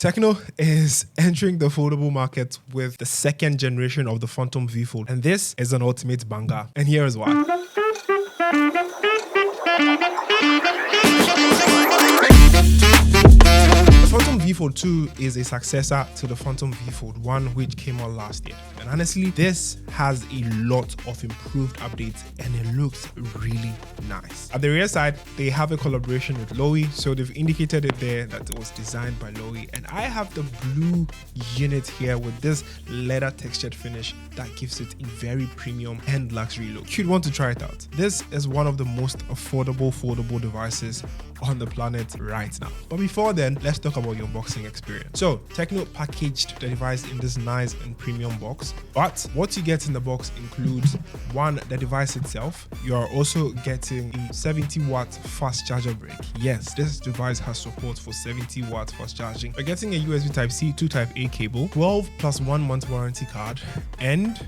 TECNO is entering the foldable market with the second generation of the Phantom V Fold, and this is an ultimate banger, and here is why. The Phantom V Fold 2 is a successor to the Phantom V Fold 1, which came out last year. And honestly, this has a lot of improved updates and it looks really nice. At the rear side, they have a collaboration with Lowy, so they've indicated it there that it was designed by Lowy. And I have the blue unit here with this leather textured finish that gives it a very premium and luxury look. You'd want to try it out. This is one of the most affordable foldable devices on the planet right now. But before then, let's talk about your unboxing experience. So TECNO packaged the device in this nice and premium box, but what you get in the box includes one, the device itself. You are also getting a 70-watt fast charger brick. Yes, this device has support for 70-watt fast charging. You're getting a USB Type-C to Type-A cable, 12 plus 1 month warranty card, and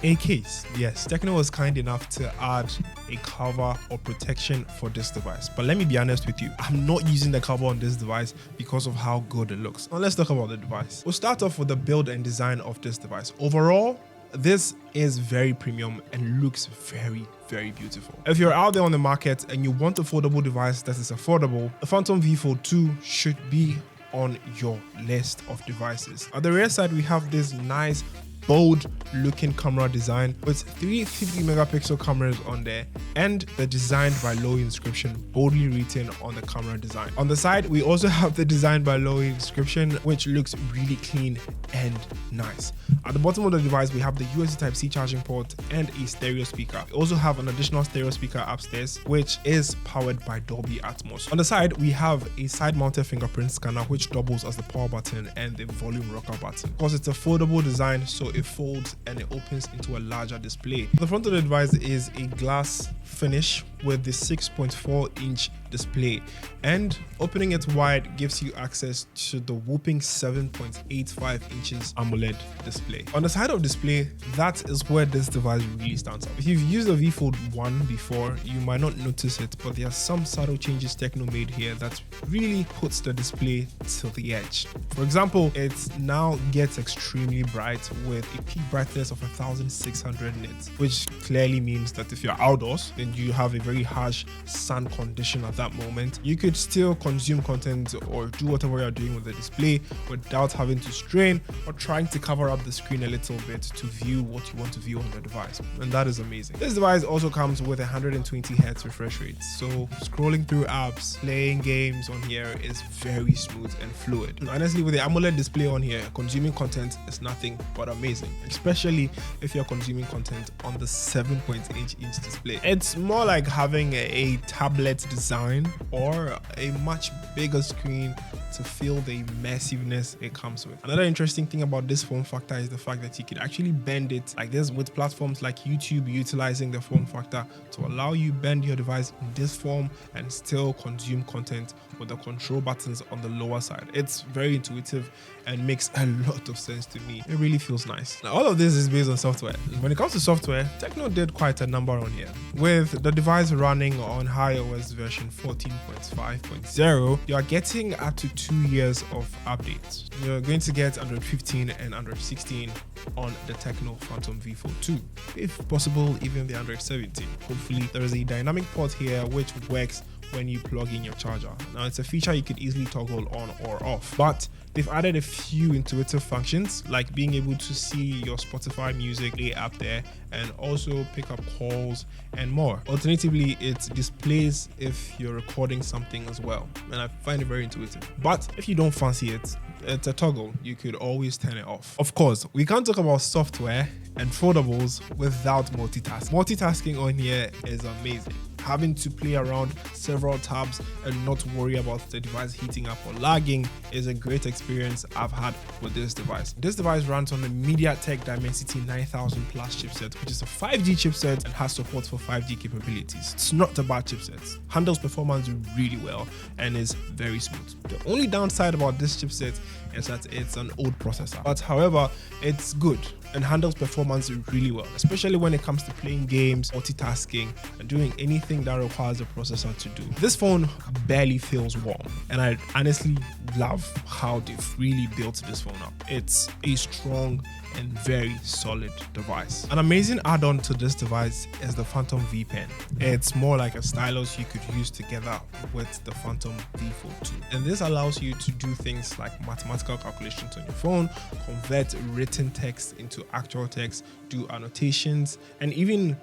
a case. Yes, TECNO was kind enough to add a cover or protection for this device. But let me be honest with you, I'm not using the cover on this device because of how good it looks. Now let's talk about the device. We'll start off with the build and design of this device. Overall, this is very premium and looks very, very beautiful. If you're out there on the market and you want a foldable device that is affordable, the Phantom V Fold 2 should be on your list of devices. At the rear side, we have this nice bold looking camera design with 3 50 megapixel cameras on there and the designed by Lowy inscription boldly written on the camera design. On the side, we also have the designed by Lowy inscription, which looks really clean and nice. At the bottom of the device, we have the USB Type-C charging port and a stereo speaker. We also have an additional stereo speaker upstairs, which is powered by Dolby Atmos. On the side, we have a side-mounted fingerprint scanner, which doubles as the power button and the volume rocker button. Of course, it's a foldable design, so it folds and it opens into a larger display. The front of the device is a glass finish with the 6.4-inch display, and opening it wide gives you access to the whopping 7.85 inches AMOLED display. On the side of display, that is where this device really stands out. If you've used the V Fold 1 before, you might not notice it, but there are some subtle changes TECNO made here that really puts the display to the edge. For example, it now gets extremely bright with a peak brightness of 1600 nits, which clearly means that if you're outdoors and you have a very harsh sun condition at that moment, you could still consume content or do whatever you're doing with the display without having to strain or trying to cover up the screen a little bit to view what you want to view on the device, and that is amazing. This device also comes with 120 Hz refresh rate, so scrolling through apps, playing games on here is very smooth and fluid. And honestly, with the AMOLED display on here, consuming content is nothing but amazing, especially if you're consuming content on the 7.8-inch display. It's more like having a tablet design or a much bigger screen to feel the massiveness it comes with. Another interesting thing about this form factor is the fact that you can actually bend it like this, with platforms like YouTube utilizing the form factor to allow you bend your device in this form and still consume content with the control buttons on the lower side. It's very intuitive and makes a lot of sense to me. It really feels nice. Now, all of this is based on software. When it comes to software, TECNO did quite a number on here. With the device running on iOS version 14.5.0, you are getting up to 2 years of updates. You're going to get Android 15 and Android 16 on the TECNO Phantom V Fold 2. If possible, even the Android 17. Hopefully, there is a dynamic port here which works when you plug in your charger. Now, it's a feature you could easily toggle on or off, but they've added a few intuitive functions like being able to see your Spotify music lay up there and also pick up calls and more. Alternatively, it displays if you're recording something as well, and I find it very intuitive. But if you don't fancy it, it's a toggle. You could always turn it off. Of course, we can't talk about software and foldables without multitasking. Multitasking on here is amazing. Having to play around several tabs and not worry about the device heating up or lagging is a great experience I've had with this device. This device runs on the MediaTek Dimensity 9000 Plus chipset, which is a 5G chipset and has support for 5G capabilities. It's not a bad chipset. Handles performance really well and is very smooth. The only downside about this chipset is that it's an old processor, but however, it's good. and handles performance really well, especially when it comes to playing games, multitasking, and doing anything that requires a processor to do. This phone barely feels warm, and I honestly love how they've really built this phone up. It's a strong and very solid device. An amazing add-on to this device is the Phantom Vpen. It's more like a stylus you could use together with the Phantom V Fold 2. And this allows you to do things like mathematical calculations on your phone, convert written text into actual text, do annotations, and even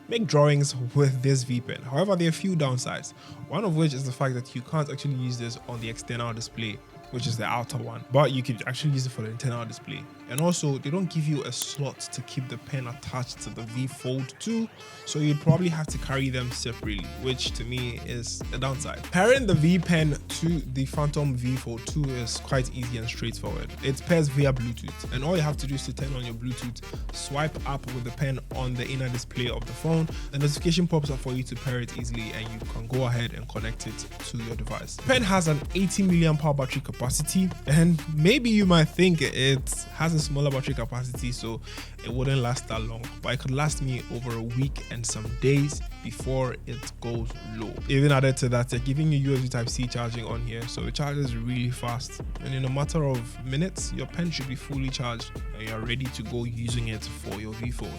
make drawings with this Vpen. However, there are a few downsides, one of which is the fact that you can't actually use this on the external display, which is the outer one, but you could actually use it for the internal display. And also, they don't give you a slot to keep the pen attached to the V Fold 2, so you'd probably have to carry them separately, which to me is a downside. Pairing the V Pen to the Phantom V Fold 2 is quite easy and straightforward. It pairs via Bluetooth, and all you have to do is to turn on your Bluetooth, swipe up with the pen on the inner display of the phone, the notification pops up for you to pair it easily, and you can go ahead and connect it to your device. The pen has an 80 mAh battery capacity, and maybe you might think it has a smaller battery capacity, so it wouldn't last that long, but it could last me over a week and some days before it goes low. Even added to that, they're giving you USB Type-C charging on here, so it charges really fast, and in a matter of minutes your pen should be fully charged and you're ready to go using it for your V Fold.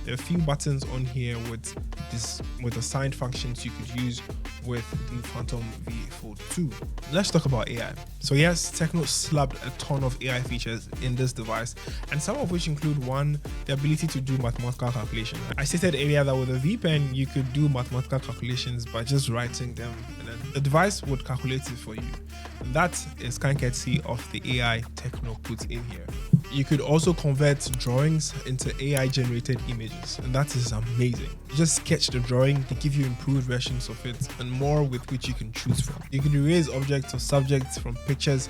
There are a few buttons on here with assigned functions you could use with the Phantom V Fold 2. Let's talk about AI. So yes, TECNO slapped a ton of AI features in this device, and some of which include one, the ability to do mathematical calculations. I stated earlier that with a V Pen you could do mathematical calculations by just writing them, and then the device would calculate it for you. And that is kind of courtesy of the AI TECNO put in here. You could also convert drawings into AI generated images, and that is amazing. You just sketch the drawing, they give you improved versions of it and more with which you can choose from. You can erase objects or subjects from pictures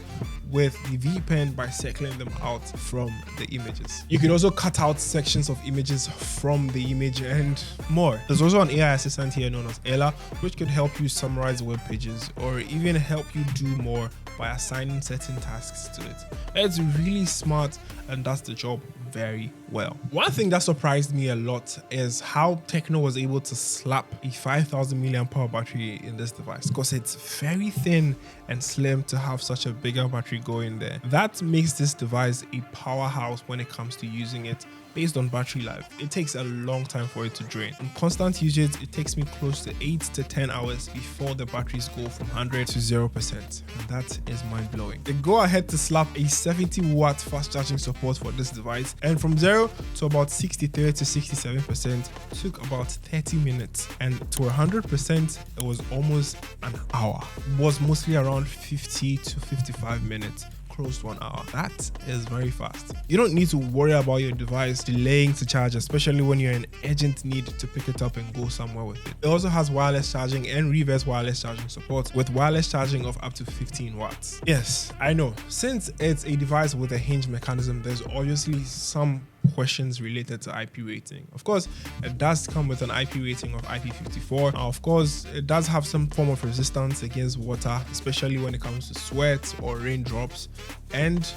with the V Pen by circling them out from the images. You could also cut out sections of images from the image and more. There's also an AI assistant here known as Ella, which could help you summarize web pages or even help you do more by assigning certain tasks to it. It's really smart and does the job very well. One thing that surprised me a lot is how TECNO was able to slap a 5000 mAh battery in this device, because it's very thin and slim to have such a bigger battery going there. That makes this device a powerhouse when it comes to using it based on battery life. It takes a long time for it to drain. In constant usage, it takes me close to 8 to 10 hours before the batteries go from 100 to 0%. And that is mind-blowing. They go ahead to slap a 70-watt fast charging support for this device, and from 0 to about 63 to 67% took about 30 minutes, and to 100% it was almost an hour. It was mostly around 50 to 55 minutes. Close to 1 hour. That is very fast. You don't need to worry about your device delaying to charge, especially when you're in urgent need to pick it up and go somewhere with it. It also has wireless charging and reverse wireless charging support with wireless charging of up to 15 watts. Yes, I know. Since it's a device with a hinge mechanism, there's obviously some questions related to IP rating. Of course, it does come with an IP rating of IP54. Of course, it does have some form of resistance against water, especially when it comes to sweat or raindrops and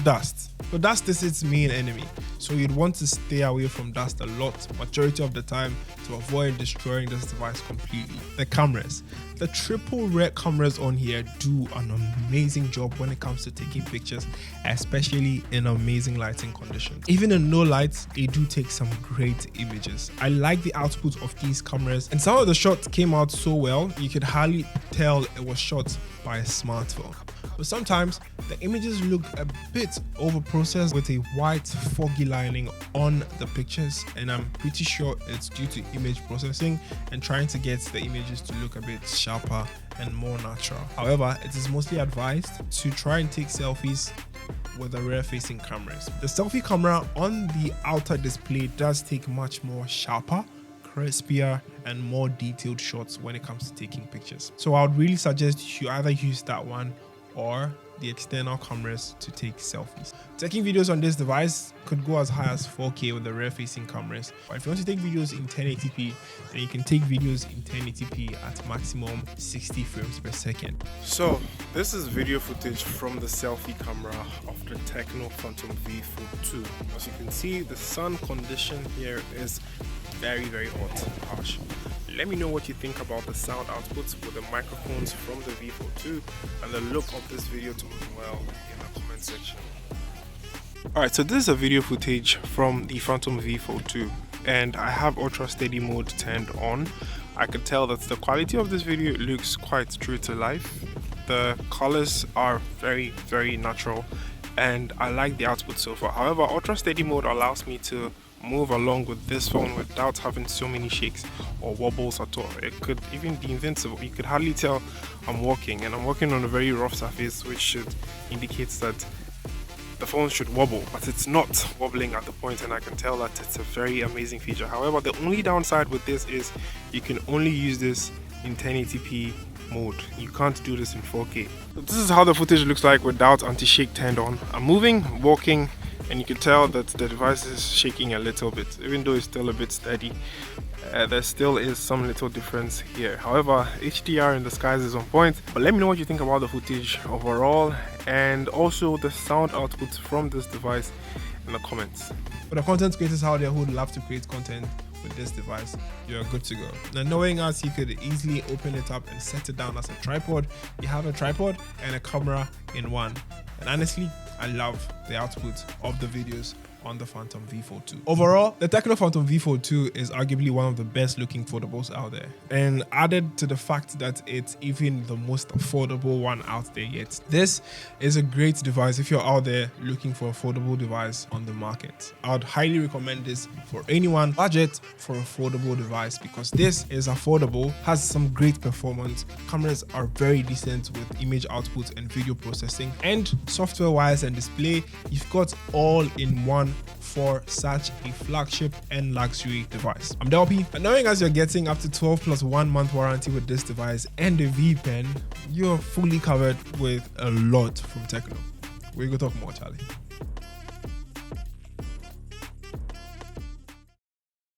dust. But dust is its main enemy, so you'd want to stay away from dust a lot, majority of the time, to avoid destroying this device completely. The cameras. The triple rear cameras on here do an amazing job when it comes to taking pictures, especially in amazing lighting conditions. Even in no lights, they do take some great images. I like the output of these cameras, and some of the shots came out so well, you could hardly tell it was shot by a smartphone. But sometimes the images look a bit over-processed with a white foggy lining on the pictures, and I'm pretty sure it's due to image processing and trying to get the images to look a bit sharper and more natural. However, it is mostly advised to try and take selfies with the rear-facing cameras. The selfie camera on the outer display does take much more sharper, crispier, and more detailed shots when it comes to taking pictures. So I would really suggest you either use that one or the external cameras to take selfies. Taking videos on this device could go as high as 4K with the rear facing cameras. But if you want to take videos in 1080p, then you can take videos in 1080p at maximum 60 frames per second. So this is video footage from the selfie camera of the TECNO Phantom V Fold 2. As you can see, the sun condition here is very hot and harsh. Let me know what you think about the sound outputs with the microphones from the V Fold 2 and the look of this video to well in the comment section. Alright, so this is a video footage from the Phantom V Fold 2 and I have ultra steady mode turned on. I could tell that the quality of this video looks quite true to life. The colors are very natural and I like the output so far. However, ultra steady mode allows me to move along with this phone without having so many shakes or wobbles at all. It could even be invincible. You could hardly tell I'm walking, and I'm walking on a very rough surface, which should indicate that the phone should wobble, but it's not wobbling at the point, and I can tell that it's a very amazing feature. However, the only downside with this is you can only use this in 1080p mode. You can't do this in 4K. So this is how the footage looks like without anti-shake turned on. I'm moving, walking, and you can tell that the device is shaking a little bit. Even though it's still a bit steady, there still is some little difference here. However, HDR in the skies is on point. But let me know what you think about the footage overall and also the sound output from this device in the comments. For the content creators out there who would love to create content with this device, you're good to go. Now, knowing us, you could easily open it up and set it down as a tripod. You have a tripod and a camera in one. And honestly, I love the output of the videos on the Phantom V Fold 2. Overall, the TECNO Phantom V Fold 2 is arguably one of the best looking foldables out there. And added to the fact that it's even the most affordable one out there yet, this is a great device if you're out there looking for a foldable device on the market. I would highly recommend this for anyone budget for a foldable device because this is affordable, has some great performance, cameras are very decent with image output and video processing, and software wise and display, you've got all in one for such a flagship and luxury device. I'm Delpy, and knowing as you're getting up to 12 plus 1 month warranty with this device and the Vpen, you're fully covered with a lot from TECNO. We'll go talk more, Charlie.